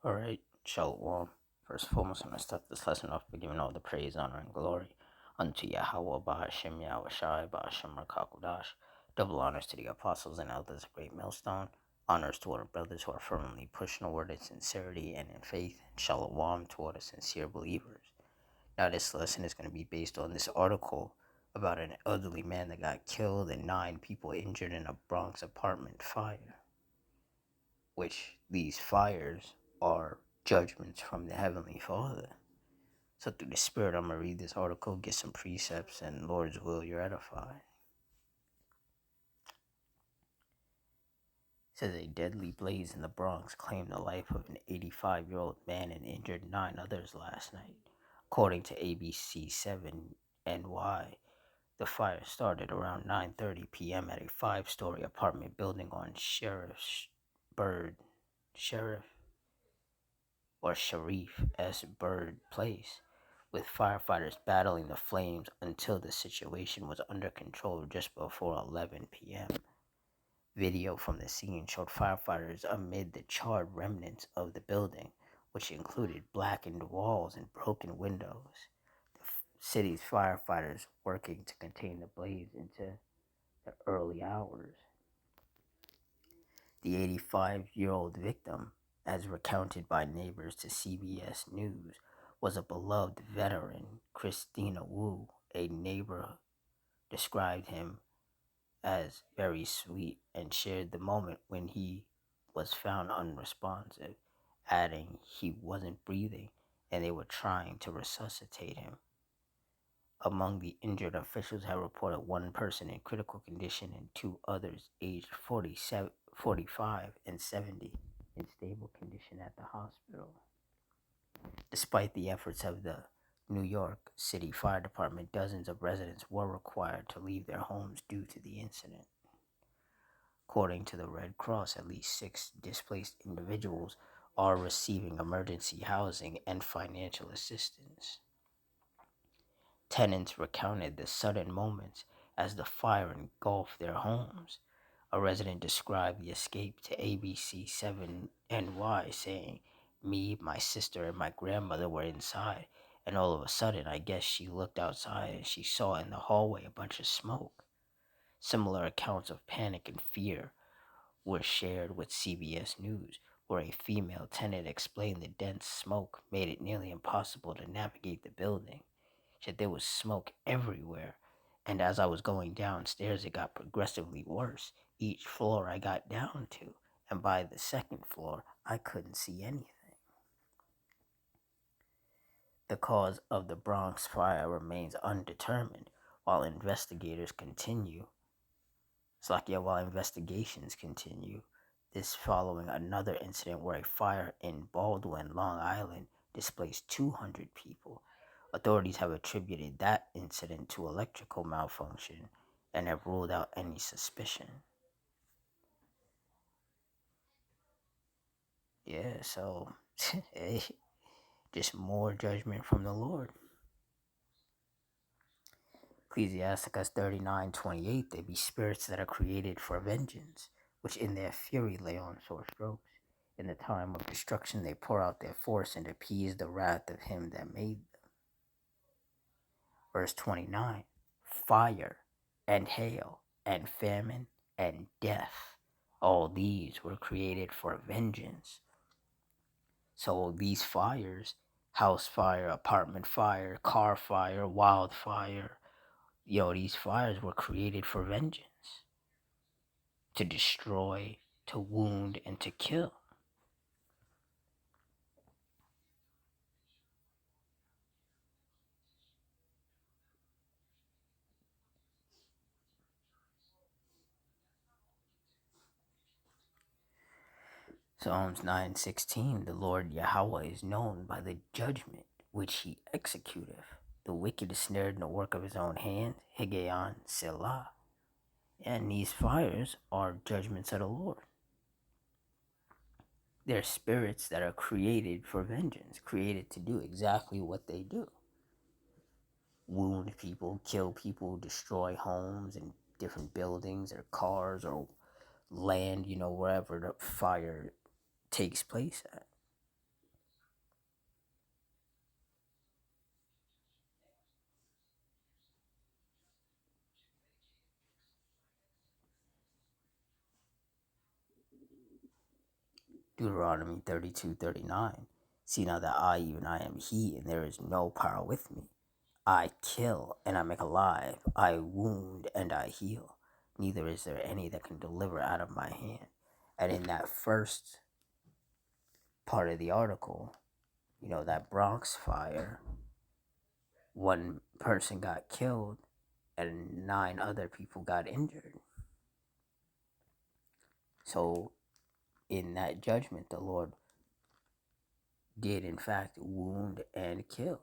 Alright, Shalom. First and foremost, I'm going to start this lesson off by giving all the praise, honor, and glory unto Yahweh, Bahashem, Yahweh Shai, Bahashem, Rakakudash. Double honors to the apostles and elders of Great Millstone. Honors to all the brothers who are firmly pushing the word in sincerity and in faith. Shalom to all the sincere believers. Now, this lesson is going to be based on this article about an elderly man that got killed and 9 people injured in a Bronx apartment fire, which these fires are judgments from the Heavenly Father. So through the Spirit, I'm going to read this article, get some precepts, and Lord's will, you're edified. It says a deadly blaze in the Bronx claimed the life of an 85-year-old man and injured 9 others last night. According to ABC7NY, the fire started around 9:30 p.m. at a 5-story apartment building on Sharif S. Bird Place, with firefighters battling the flames until the situation was under control just before 11 p.m. Video from the scene showed firefighters amid the charred remnants of the building, which included blackened walls and broken windows. The city's firefighters working to contain the blaze into the early hours. The 85-year-old victim, as recounted by neighbors to CBS News, was a beloved veteran. Christina Wu, a neighbor, described him as very sweet and shared the moment when he was found unresponsive, adding he wasn't breathing and they were trying to resuscitate him. Among the injured, officials have reported 1 person in critical condition and 2 others aged 45 and 70 in stable condition at the hospital. Despite the efforts of the New York City Fire Department, dozens of residents were required to leave their homes due to the incident. According to the Red Cross, at least 6 displaced individuals are receiving emergency housing and financial assistance. Tenants recounted the sudden moments as the fire engulfed their homes. A resident described the escape to ABC7NY, saying, "Me, my sister, and my grandmother were inside, and all of a sudden, I guess she looked outside and she saw in the hallway a bunch of smoke." Similar accounts of panic and fear were shared with CBS News, where a female tenant explained the dense smoke made it nearly impossible to navigate the building. Said there was smoke everywhere, and as I was going downstairs, it got progressively worse each floor I got down to, and by the 2nd floor, I couldn't see anything. The cause of the Bronx fire remains undetermined while investigations continue. While investigations continue, this following another incident where a fire in Baldwin, Long Island, displaced 200 people. Authorities have attributed that incident to electrical malfunction and have ruled out any suspicion. Yeah, so just more judgment from the Lord. Ecclesiasticus 39:28, they be spirits that are created for vengeance, which in their fury lay on sore strokes. In the time of destruction they pour out their force and appease the wrath of him that made them. Verse 29, fire and hail and famine and death, all these were created for vengeance. So these fires, house fire, apartment fire, car fire, wildfire, these fires were created for vengeance, to destroy, to wound, and to kill. Psalms 9:16, the Lord Yahweh is known by the judgment which he executeth. The wicked is snared in the work of his own hand. Higgaion Selah. And these fires are judgments of the Lord. They're spirits that are created for vengeance, created to do exactly what they do. Wound people, kill people, destroy homes and different buildings or cars or land, wherever the fire takes place at. Deuteronomy 32:39. See now that I, even I, am He, and there is no power with me. I kill and I make alive. I wound and I heal. Neither is there any that can deliver out of my hand. And in that first part of the article, that Bronx fire, one person got killed and 9 other people got injured. So in that judgment, the Lord did in fact wound and kill.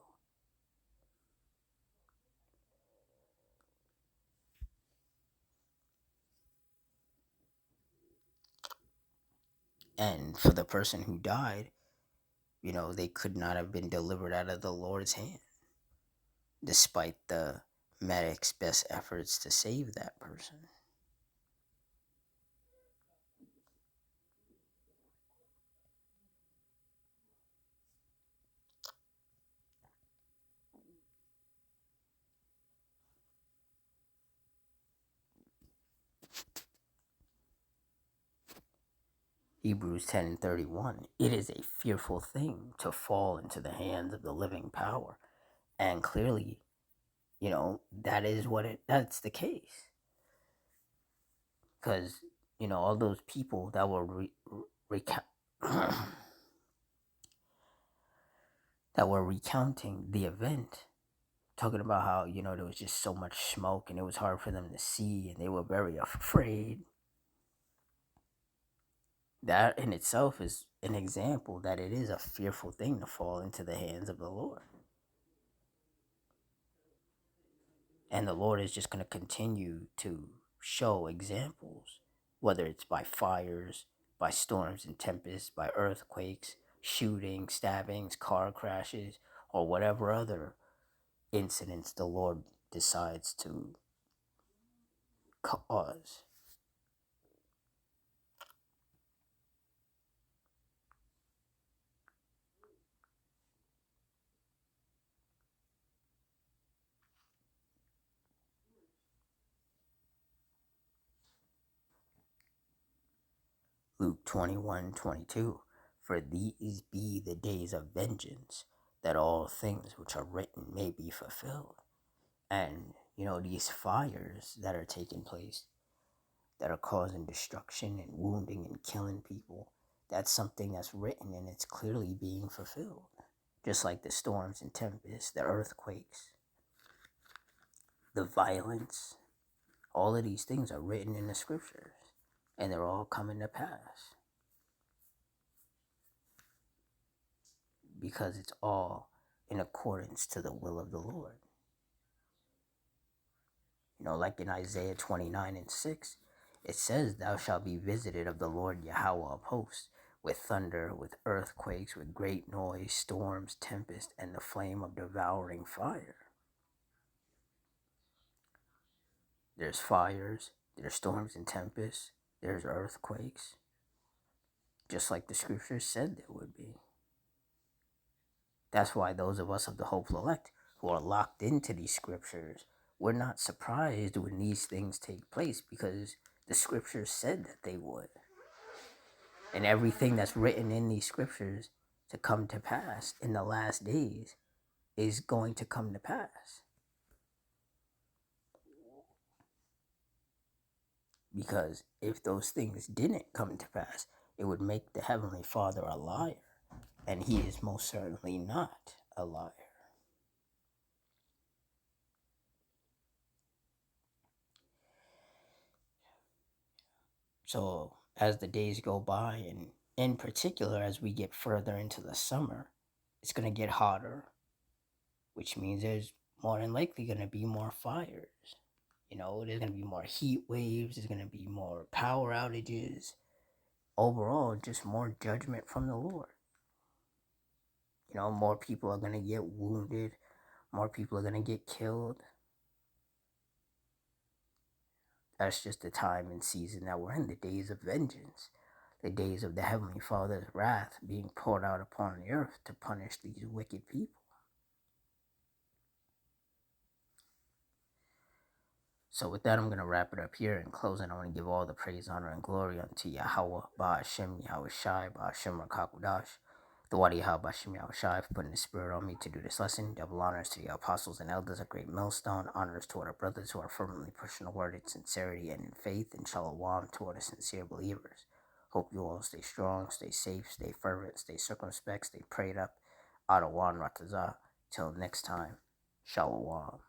And for the person who died, they could not have been delivered out of the Lord's hand, despite the medic's best efforts to save that person. Hebrews 10:31. It is a fearful thing to fall into the hands of the living power. And clearly, that's the case. Because, all those people that were that were recounting the event, talking about how, there was just so much smoke and it was hard for them to see and they were very afraid. That in itself is an example that it is a fearful thing to fall into the hands of the Lord. And the Lord is just going to continue to show examples, whether it's by fires, by storms and tempests, by earthquakes, shootings, stabbings, car crashes, or whatever other incidents the Lord decides to cause. Luke 21:22. For these be the days of vengeance, that all things which are written may be fulfilled. And, these fires that are taking place, that are causing destruction and wounding and killing people, that's something that's written and it's clearly being fulfilled. Just like the storms and tempests, the earthquakes, the violence, all of these things are written in the scriptures and they're all coming to pass. Because it's all in accordance to the will of the Lord. Like in Isaiah 29:6, it says, Thou shalt be visited of the Lord Yahweh of hosts, with thunder, with earthquakes, with great noise, storms, tempest, and the flame of devouring fire. There's fires, there's storms and tempests, there's earthquakes, just like the scriptures said there would be. That's why those of us of the hopeful elect who are locked into these scriptures, we're not surprised when these things take place, because the scriptures said that they would. And everything that's written in these scriptures to come to pass in the last days is going to come to pass. Because if those things didn't come to pass, it would make the Heavenly Father a liar. And He is most certainly not a liar. So as the days go by, and in particular as we get further into the summer, it's going to get hotter, which means there's more than likely going to be more fires. There's going to be more heat waves, there's going to be more power outages. Overall, just more judgment from the Lord. More people are going to get wounded, more people are going to get killed. That's just the time and season that we're in, the days of vengeance, the days of the Heavenly Father's wrath being poured out upon the earth to punish these wicked people. So with that, I'm going to wrap it up here. In closing, I want to give all the praise, honor, and glory unto Yahweh, Ba'ashem, Yahweh Shai, Ba'ashem, Rakakudash, the Wadi Yahweh, Ba'ashem, Yahweh Shai, for putting the spirit on me to do this lesson. Double honors to the apostles and elders, a great millstone. Honors to our brothers who are firmly pushing the word in sincerity and in faith, and shalom to all the sincere believers. Hope you all stay strong, stay safe, stay fervent, stay circumspect, stay prayed up. Adawan Ratazah. Till next time, shalom.